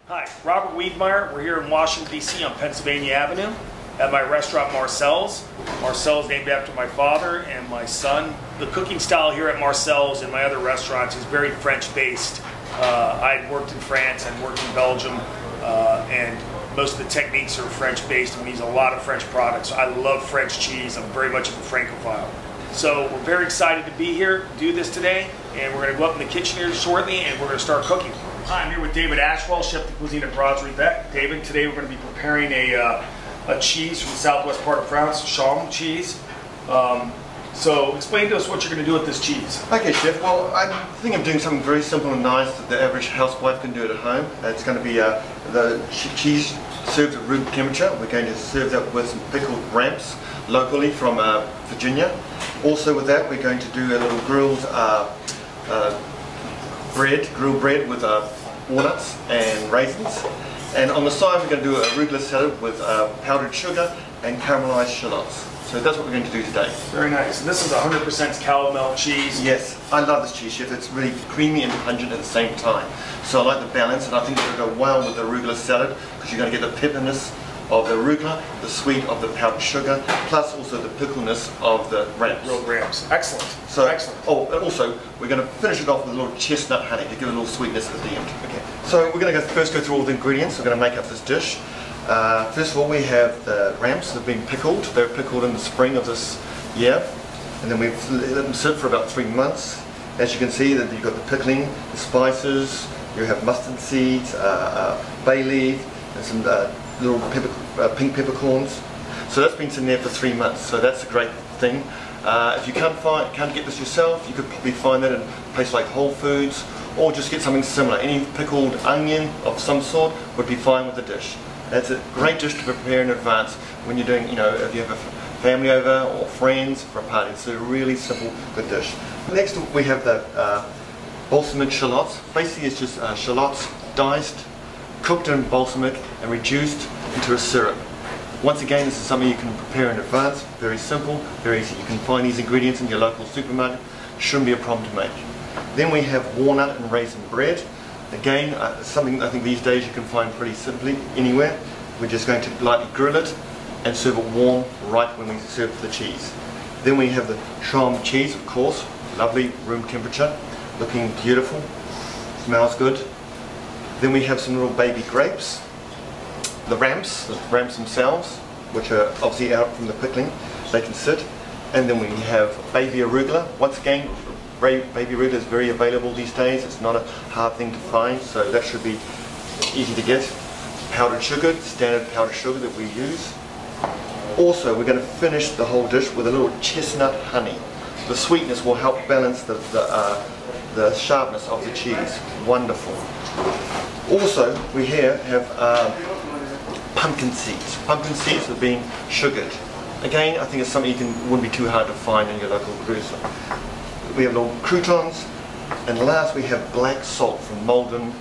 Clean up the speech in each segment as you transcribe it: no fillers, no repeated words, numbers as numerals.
Hi, Robert Wiedmeyer. We're here in Washington, D.C. on Pennsylvania Avenue at my restaurant Marcel's. Marcel's named after my father and my son. The cooking style here at Marcel's and my other restaurants is very French-based. I'd worked in France and worked in Belgium, and most of the techniques are French-based, and we use a lot of French products. I love French cheese. I'm very much of a Francophile. So we're very excited to be here, do this today, and we're going to go up in the kitchen here shortly, and we're going to start cooking. Hi, I'm here with David Ashwell, Chef de Cuisine at Brasserie Bec. David, today we're going to be preparing a cheese from the southwest part of France, Chaumes cheese. So explain to us what you're going to do with this cheese. Okay, Chef. Well, I think I'm doing something very simple and nice that the average housewife can do it at home. It's going to be the cheese served at room temperature. We're going to serve that with some pickled ramps locally from Virginia. Also with that, we're going to do a little grilled bread with walnuts and raisins. And on the side, we're going to do a arugula salad with powdered sugar and caramelized shallots. So that's what we're going to do today. Very nice. And this is 100% cow milk cheese. Yes, I love this cheese, Chef. It's really creamy and pungent at the same time. So I like the balance, and I think it'll go well with the arugula salad because you're going to get the pepperness of the arugula, the sweet of the powdered sugar, plus also the pickleness of the ramps. Grilled ramps. Excellent. So, excellent. Oh, and also we're going to finish it off with a little chestnut honey to give it a little sweetness at the end. Okay. So we're going to first go through all the ingredients. We're going to make up this dish. First of all, we have the ramps that have been pickled. They were pickled in the spring of this year, and then we've let them sit for about 3 months. As you can see, that you've got the pickling, the spices. You have mustard seeds, bay leaf, and some little pink peppercorns. So that's been sitting there for 3 months. So that's a great thing. If you can't get this yourself, you could probably find that in a place like Whole Foods, or just get something similar. Any pickled onion of some sort would be fine with the dish. That's a great dish to prepare in advance when you're doing, if you have a family over or friends for a party. It's a really simple, good dish. Next we have the balsamic shallots. Basically it's just shallots diced, cooked in balsamic and reduced into a syrup. Once again, this is something you can prepare in advance. Very simple, very easy. You can find these ingredients in your local supermarket. Shouldn't be a problem to make. Then we have walnut and raisin bread. Again, something I think these days you can find pretty simply anywhere. We're just going to lightly grill it and serve it warm right when we serve the cheese. Then we have the Chaumes cheese, of course, lovely room temperature, looking beautiful, smells good. Then we have some little baby grapes, the ramps themselves, which are obviously out from the pickling, they can sit. And then we have baby arugula. Once again, baby arugula is very available these days. It's not a hard thing to find, so that should be easy to get. Powdered sugar, standard powdered sugar that we use. Also, we're going to finish the whole dish with a little chestnut honey. The sweetness will help balance the sharpness of the cheese. Wonderful. Also, we here have pumpkin seeds. Pumpkin seeds are being sugared. Again, I think it's something wouldn't be too hard to find in your local grocery. We have little croutons, and last we have black salt from Malden,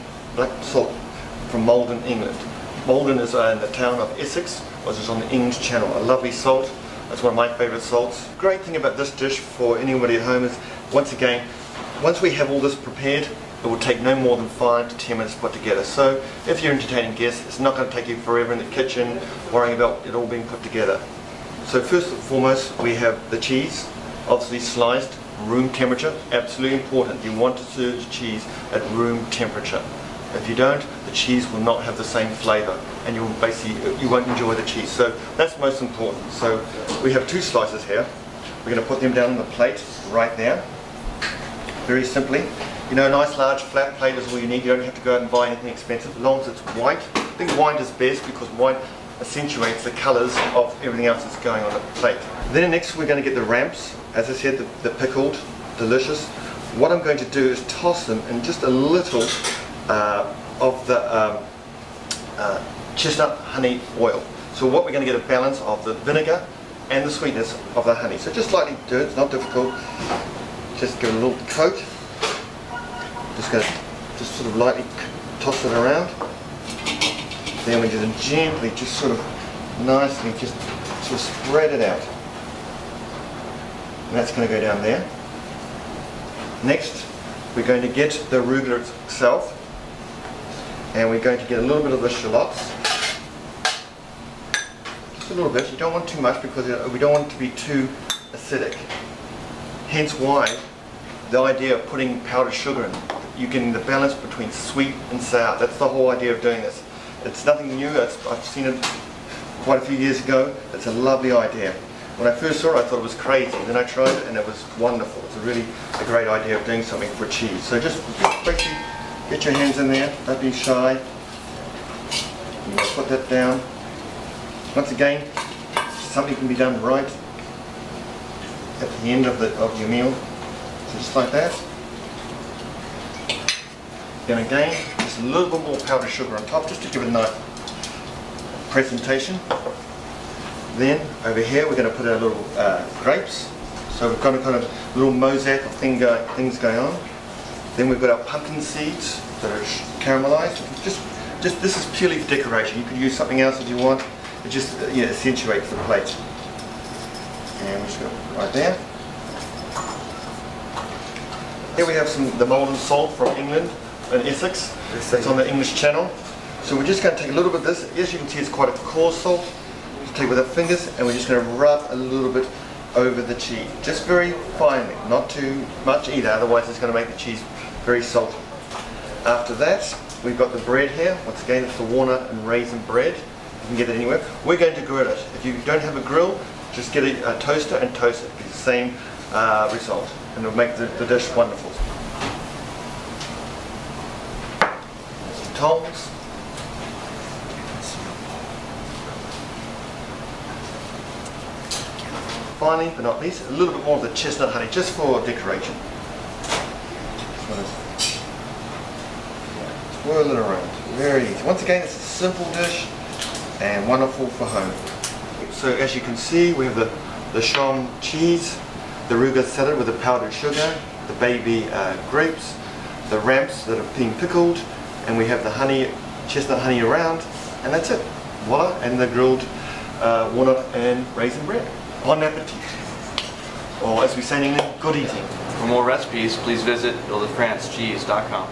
England. Malden is in the town of Essex, which is on the English Channel. A lovely salt. That's one of my favourite salts. Great thing about this dish for anybody at home is, once again, once we have all this prepared, it will take no more than 5 to 10 minutes to put together. So if you're entertaining guests, it's not going to take you forever in the kitchen worrying about it all being put together. So first and foremost, we have the cheese, obviously sliced, room temperature, absolutely important. You want to serve the cheese at room temperature. If you don't, the cheese will not have the same flavour, and you won't enjoy the cheese. So that's most important. So we have 2 slices here. We're going to put them down on the plate right there. Very simply. A nice large flat plate is all you need. You don't have to go out and buy anything expensive, as long as it's white. I think white is best because white accentuates the colours of everything else that's going on the plate. Then next we're going to get the ramps. As I said, the pickled, delicious. What I'm going to do is toss them in just a little of the chestnut honey oil. So what we're going to get a balance of the vinegar and the sweetness of the honey. So just lightly do it, it's not difficult. Just give it a little coat. Just going to sort of lightly toss it around. Then we just gently, just sort of nicely, just sort of spread it out. And that's going to go down there. Next, we're going to get the arugula itself, And we're going to get a little bit of the shallots. Just a little bit. You don't want too much because we don't want it to be too acidic. Hence why the idea of putting powdered sugar in. You're getting the balance between sweet and sour. That's the whole idea of doing this. It's nothing new. I've seen it quite a few years ago. It's a lovely idea. When I first saw it, I thought it was crazy. Then I tried it and it was wonderful. It's a great idea of doing something for cheese. So just quickly get your hands in there. Don't be shy. You want to put that down. Once again, something can be done right at the end of your meal. So just like that. Then again, just a little bit more powdered sugar on top, just to give it a nice presentation. Then over here we're going to put our little grapes. So we've got a kind of little mosaic of things going on. Then we've got our pumpkin seeds that are caramelized. Just this is purely for decoration. You could use something else if you want. It just accentuates the plate. And we're just going to put it right there. Here we have the molten salt from England in Essex. It's on the English Channel. So we're just going to take a little bit of this. As you can see, it's quite a coarse salt. Just take it with our fingers and we're just going to rub a little bit over the cheese. Just very finely, not too much either, otherwise it's going to make the cheese very salty. After that, we've got the bread here. Once again, it's the walnut and raisin bread. You can get it anywhere. We're going to grill it. If you don't have a grill, just get a toaster and toast it. It's the same result, and it'll make the dish wonderful. Some Chaumes. Finally, but not least, a little bit more of the chestnut honey, just for decoration. Swirl it around. Very easy. Once again, it's a simple dish and wonderful for home. So as you can see, we have the Chaumes cheese, the arugula salad with the powdered sugar, the baby grapes, the ramps that are being pickled, and we have the honey, chestnut honey around, and that's it. Voila, and the grilled walnut and raisin bread. Bon appetit. Or as we say in England, good eating. For more recipes, please visit buildafrancecheese.com.